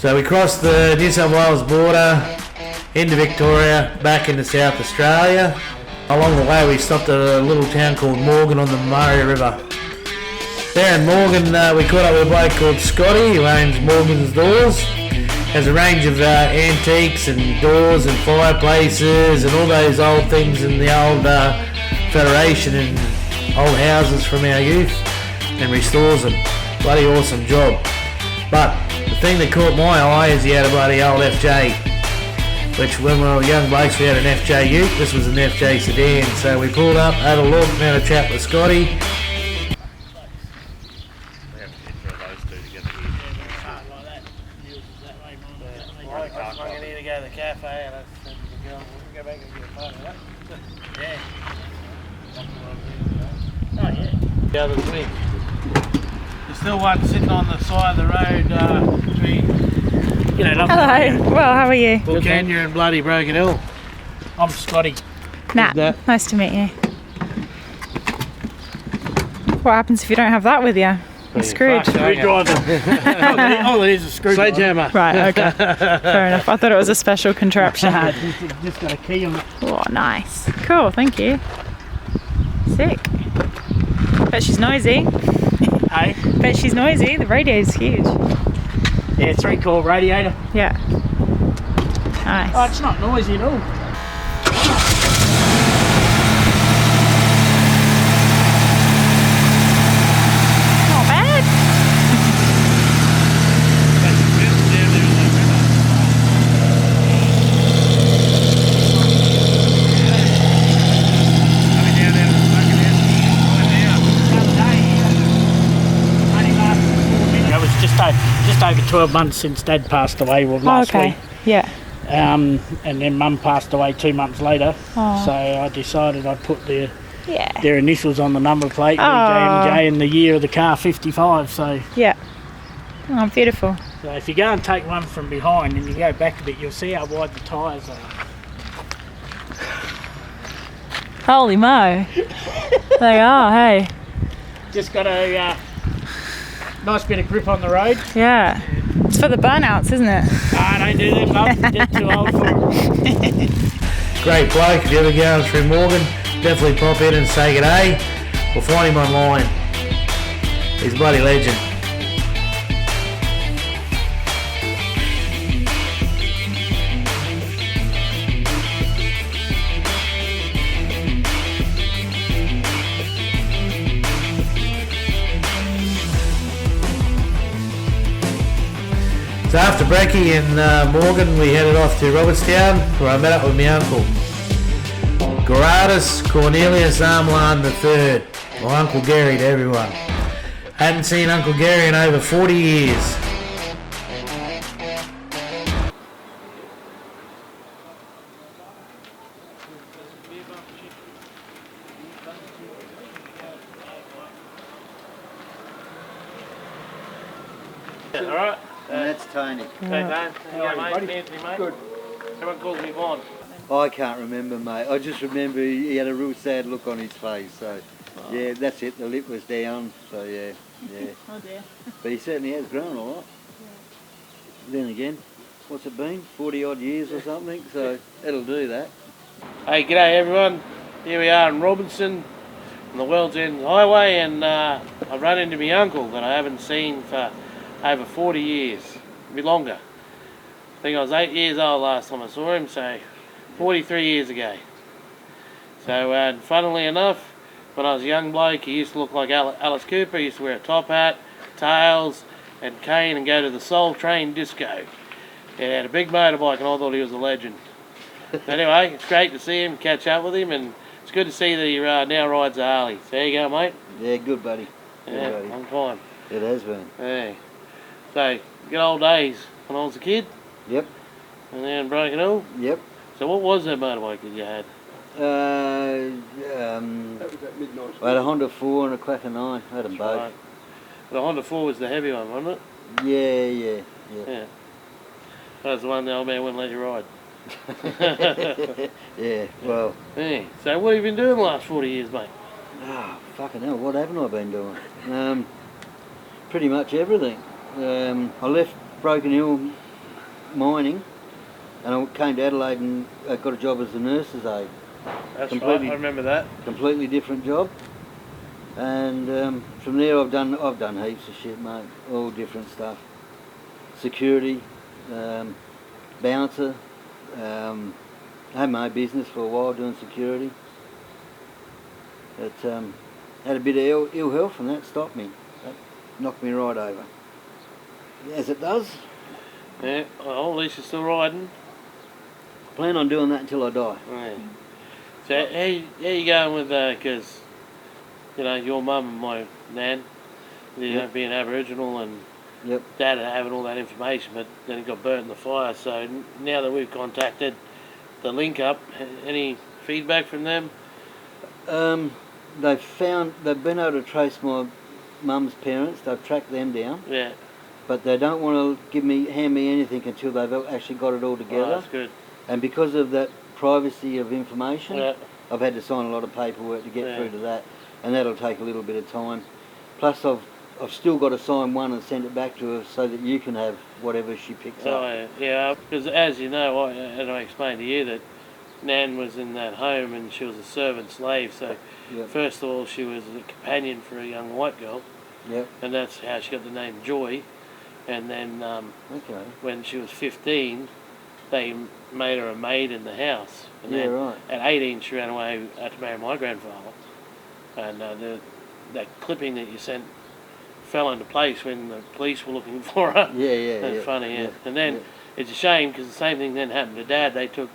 So we crossed the New South Wales border into Victoria, back into South Australia. Along the way we stopped at a little town called Morgan on the Murray River. There in Morgan we caught up with a bloke called Scotty who owns Morgan's Doors. Has a range of antiques and doors and fireplaces and all those old things in the old Federation and old houses from our youth and restores them. Bloody awesome job. But the thing that caught my eye is he had a bloody old FJ, which when we were young blokes we had an FJ Ute. This was an FJ sedan, so we pulled up, had a look, and had a chat with Scotty. The other week. There's still one sitting on the side of the road between. Hello. Well, how are you? Vulcania and bloody Broken Hill. I'm Scotty. Nat, nice to meet you. What happens if you don't have that with you? You're screwed. Screwdriver. Oh, there's a screwdriver. Sledgehammer. Right, okay. Fair enough. I thought it was a special contraption. Just got a key on it. Oh, nice. Cool, thank you. Sick. Bet she's noisy. Hey? Bet she's noisy. The radio's huge. Yeah, 3-core radiator. Yeah. Nice. Oh, it's not noisy at all. Not bad. It was just over 12 months since Dad passed away last week. Yeah. And then Mum passed away 2 months later. Oh. So I decided I'd put their Yeah. initials on the number plate, VJ&J, and the year of the car, 55. So Yeah. Oh, beautiful. if you go and take one from behind and you go back a bit, you'll see how wide the tyres are. Holy mo. They are, hey. Just got a nice bit of grip on the road. Yeah. It's for the burnouts, isn't it? Don't do them, Mum. They're too old for it. Great bloke. If you're ever going through Morgan, definitely pop in and say g'day. We'll find him online. He's a bloody legend. So after brekkie in Morgan, we headed off to Robertstown, where I met up with my uncle, Gerardus Cornelius Armland III, or Uncle Gary to everyone. Hadn't seen Uncle Gary in over 40 years. Alright. And that's Tony. Hey, Dan. Yeah, mate. Anthony, mate. Good. Everyone calls me Vaughn. I can't remember, mate. I just remember he had a real sad look on his face. So, yeah, that's it. The lip was down. So, yeah. Oh dear. But he certainly has grown a lot. Then again, what's it been? 40 odd years or something. So, it'll do that. Hey, g'day everyone. Here we are in Robertstown on the World's End Highway, and I've run into my uncle that I haven't seen for over 40 years, a bit longer. I think I was 8 years old last time I saw him, so 43 years ago. So funnily enough, when I was a young bloke, he used to look like Alice Cooper. He used to wear a top hat, tails and cane and go to the Soul Train disco. He had a big motorbike and I thought he was a legend. But anyway, it's great to see him, catch up with him, and it's good to see that he now rides a Harley. So there you go, mate. Yeah, good buddy. Yeah, buddy. long time. It has been. Yeah. So, good old days when I was a kid. Yep. And then Broken Hill. Yep. So what was that motorbike that you had? I had a Honda 4 and a Quacker 9. I had them both. Right. The Honda 4 was the heavy one, wasn't it? Yeah. That was the one the old man wouldn't let you ride. Yeah, well. Yeah. So what have you been doing the last 40 years, mate? Oh, fucking hell, what haven't I been doing? Pretty much everything. I left Broken Hill mining, and I came to Adelaide and got a job as a nurse's aide. That's Completely- right, I remember that. Completely different job. And from there I've done heaps of shit, mate. All different stuff. Security, bouncer. Had my own business for a while doing security. But had a bit of ill health and that stopped me. That knocked me right over. As it does. Yeah, well, at least you're still riding. Plan on doing that until I die. Yeah. So how you going with, because, you know, your mum and my nan, you know, Yep. being Aboriginal and Yep. Dad having all that information, but then it got burnt in the fire. So now that we've contacted the link up, any feedback from them? They've been able to trace my mum's parents. They've tracked them down, Yeah. but they don't want to hand me anything until they've actually got it all Oh, together. that's good. And because of that privacy of information, Yeah. I've had to sign a lot of paperwork to get Yeah. through to that, and that'll take a little bit of time. Plus, I've still got to sign one and send it back to her so that you can have whatever she picks Oh, up. yeah. Because as you know, and I explained to you that Nan was in that home and she was a servant slave. So Yep. first of all, she was a companion for a young white girl, Yep. and that's how she got the name Joy. And then Okay. when she was 15, they made her a maid in the house. And Yeah, then right. at 18, she ran away to marry my grandfather. And that clipping that you sent fell into place when the police were looking for her. Yeah, yeah, That's yeah. funny, yeah. Yeah, And then yeah. it's a shame because the same thing then happened to Dad. They took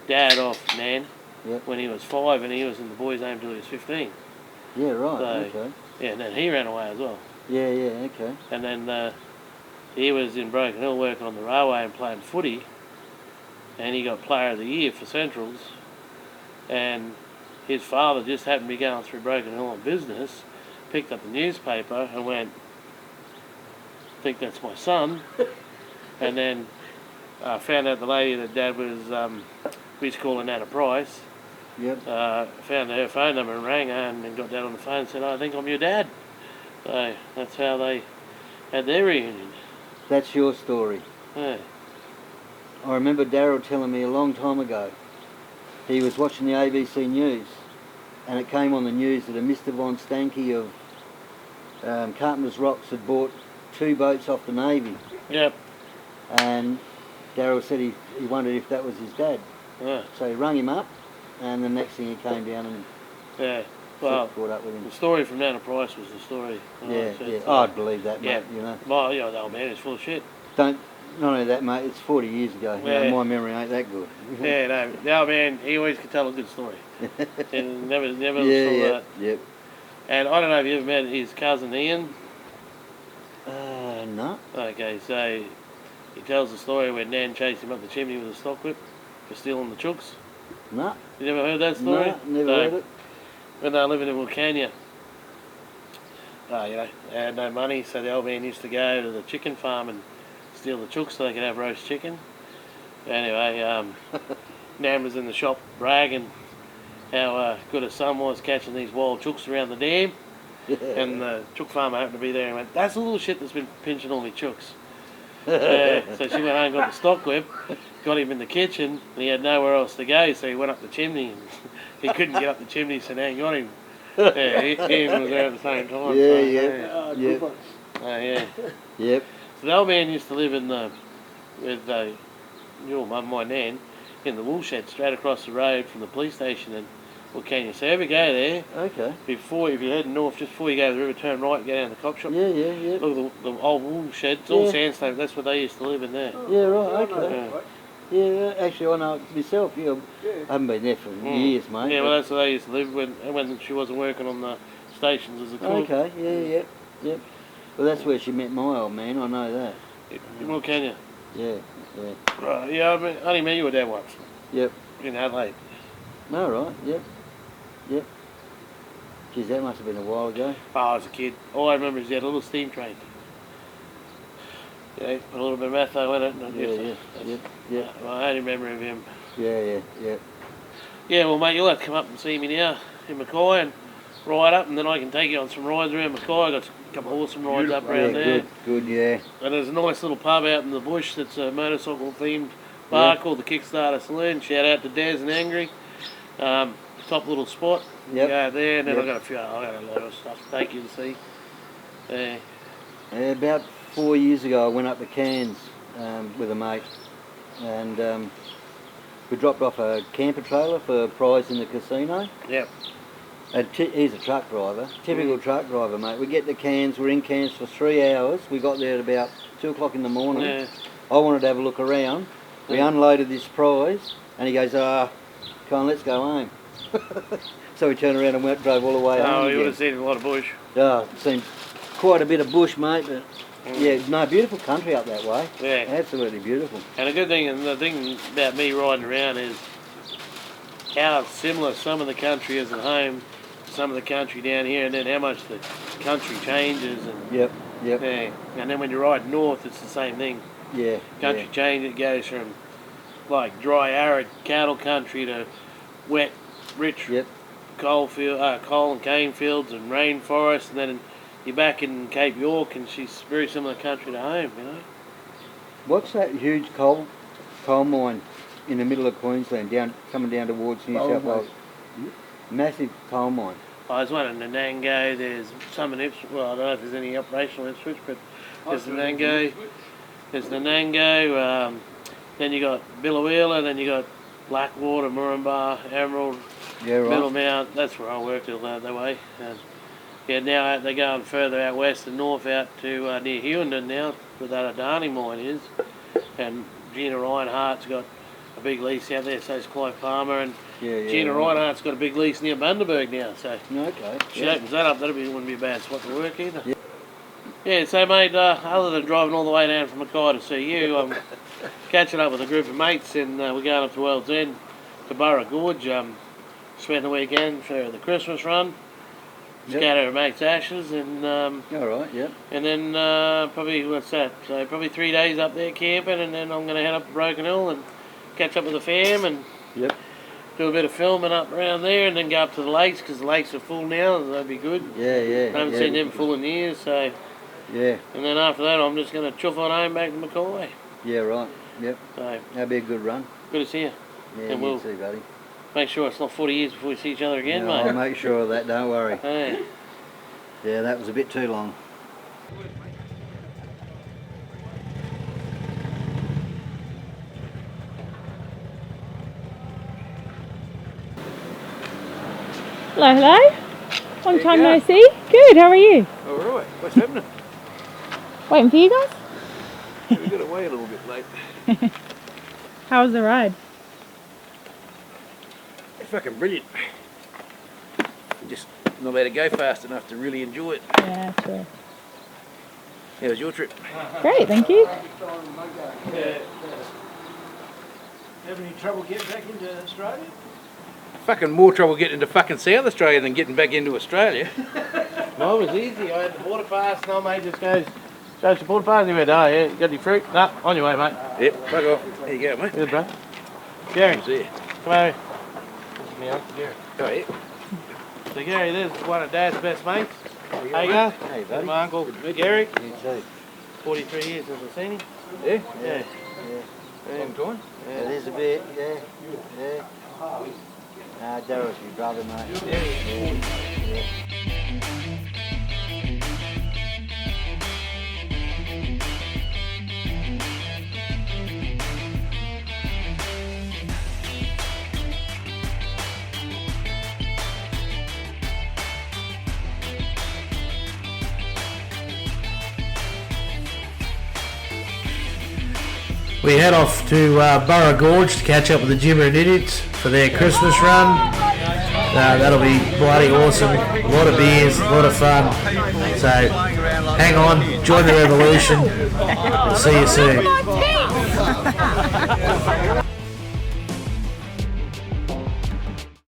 Dad off Nan Yep. when he was 5, and he was in the boys' home till he was 15. Yeah, right. So- Okay. Yeah, and then he ran away as well. Yeah, yeah. Okay. And then he was in Broken Hill working on the railway and playing footy, and he got Player of the Year for Centrals. And his father just happened to be going through Broken Hill on business, picked up the newspaper and went, "I think that's my son." And then found out the lady that Dad was, we used to call her Nana Price, Yep. found her phone number and rang her and then got Dad on the phone and said, "I think I'm your dad." So that's how they had their reunion. That's your story. Yeah. I remember Darryl telling me a long time ago. He was watching the ABC News, and it came on the news that a Mr. Von Stanky of Carpenter's Rocks had bought 2 boats off the Navy, Yep. and Darryl said he wondered if that was his dad. Yeah. So he rang him up, and the next thing he came down and Yeah. Well, caught up with him. the story from Nana Price was the story. Yeah, So yeah. it's, I'd believe that, mate. yeah. You know, Well, you know, the old man is full of shit. not only that, mate. It's 40 years ago. You know, Yeah. my memory ain't that good. Yeah, no, the old man, he always could tell a good story. And never yeah, saw yeah, that. yep. And I don't know if you ever met his cousin Ian. No. Okay, so he tells the story when Nan chased him up the chimney with a stock whip for stealing the chooks. No. You never heard that story? No, never So, heard it. When they were living in Wilcannia, you know, they had no money, so the old man used to go to the chicken farm and steal the chooks so they could have roast chicken. Anyway, Nan was in the shop bragging how good her son was catching these wild chooks around the dam, and the chook farmer happened to be there and went, "That's the little shit that's been pinching all my chooks." So she went home and got the stock whip, got him in the kitchen, and he had nowhere else to go, so he went up the chimney, and he couldn't get up the chimney, so Nan got him. Yeah, Ian was there at the same time. Yeah, so, yeah. Yep. yeah. Yep. So the old man used to live in with your mum, my nan, in the wool shed straight across the road from the police station in Wilcannia. So ever go there, Okay. before, if you're heading north, just before you go to the river, turn right and go down to the cop shop. Yeah, yeah, yeah. Look at the old wool shed, it's all Yeah. sandstone, that's where they used to live in there. Yeah, right, okay. Yeah. Yeah, actually, I know it myself. Yeah, I haven't been there for years, mate. Yeah, well that's where they used to live when she wasn't working on the stations as a cook. Okay, yeah, yep. Well, that's where she met my old man, I know that. In Wilcannia. Yeah, yeah. Right, yeah, I only met your dad once, Yep. in Adelaide. No, right, yep. Yep. Geez, that must have been a while ago. Oh, I was a kid. All I remember is he had a little steam train. Yeah, put a little bit of metho in it. And Yep. Well, I only remember of him. Yeah, yeah. Yeah, well, mate, you'll have to come up and see me now in Mackay, and ride up, and then I can take you on some rides around Mackay. I got a couple of awesome rides up around there. Good, yeah. And there's a nice little pub out in the bush that's a motorcycle themed bar called the Kickstarter Saloon. Shout out to Des and Angry. Top little spot. Yep. Go out there, and then I got a lot of stuff to take you to see. Yeah. About 4 years ago, I went up to Cairns with a mate, and we dropped off a camper trailer for a prize in the casino. Yep. He's a truck driver, typical truck driver, mate. We get to Cairns, we're in Cairns for 3 hours. We got there at about 2 o'clock in the morning. Yeah. I wanted to have a look around. We unloaded this prize, and he goes, come on, let's go home. So we turned around and drove all the way home. Oh, you again. would have seen a lot of bush. It seemed quite a bit of bush, mate, but yeah, no, beautiful country up that way. Yeah. Absolutely beautiful. And the thing about me riding around is how similar some of the country is at home to some of the country down here, and then how much the country changes. And Yep. yeah, and then when you ride north, it's the same thing. Yeah. Country change, it goes from like dry, arid cattle country to wet, rich coal and cane fields and rainforest, and then you're back in Cape York, and she's very similar country to home, you know. What's that huge coal mine in the middle of Queensland, coming down towards New South Wales? Massive coal mine. Oh, there's one in Nanango, there's some in Ipswich, well, I don't know if there's any operational in Ipswich, but there's Nanango, then you got Billawheeler, then you got Blackwater, Moranbah, Emerald, Middlemount. That's where I worked all that way. And yeah, now they're going further out west and north out to near Hewenden now, where that Adani mine is. And Gina Reinhardt's got a big lease out there, so is Clive Palmer, and Gina Reinhardt's got a big lease near Bundaberg now. So if she opens that up, wouldn't be a bad spot to work either. Yeah, so mate, other than driving all the way down from Mackay to see you, I'm catching up with a group of mates, and we're going up to World's End to Borough, Gorge. Spent the weekend for the Christmas run, scatter a mate's ashes, and and then probably, so probably 3 days up there camping, and then I'm going to head up to Broken Hill and catch up with the fam and do a bit of filming up around there, and then go up to the lakes, because the lakes are full now, so that'd be good. I haven't seen them full in years, so and then after that I'm just going to chuff on home back to Mackay. So that'd be a good run. Good to see you. Yeah, and we'll see, buddy. make sure it's not 40 years before we see each other again, mate. I'll make sure of that, don't worry. Hey. Yeah, that was a bit too long. Hello, hello. Long time no see. Good, how are you? Alright, what's happening? Waiting for you guys? We got away a little bit late. How was the ride? Fucking brilliant. Just not allowed to go fast enough to really enjoy it. Yeah, true. How was your trip? Great, thank you. Have any trouble getting back into Australia? Fucking more trouble getting into fucking South Australia than getting back into Australia. Mine was easy. I had the border pass, and old mate just goes, shows the border pass, and he went, oh yeah, you got any fruit? No, on your way, mate. Yep, fuck off. There you go, mate. Good, bro. Gary, See ya. come over. This is my uncle Gary. Oh, yeah. So Gary, this is one of Dad's best mates. How you go? Hey, This buddy. is my uncle Gary. You too. 43 years since I've seen him. Yeah? Yeah. Long time? It is a bit, yeah. Daryl's your brother, mate. We head off to Borough Gorge to catch up with the Jimmer and Idiots for their Christmas run. That'll be bloody awesome. A lot of beers, a lot of fun. So hang on, join the revolution. We'll see you soon.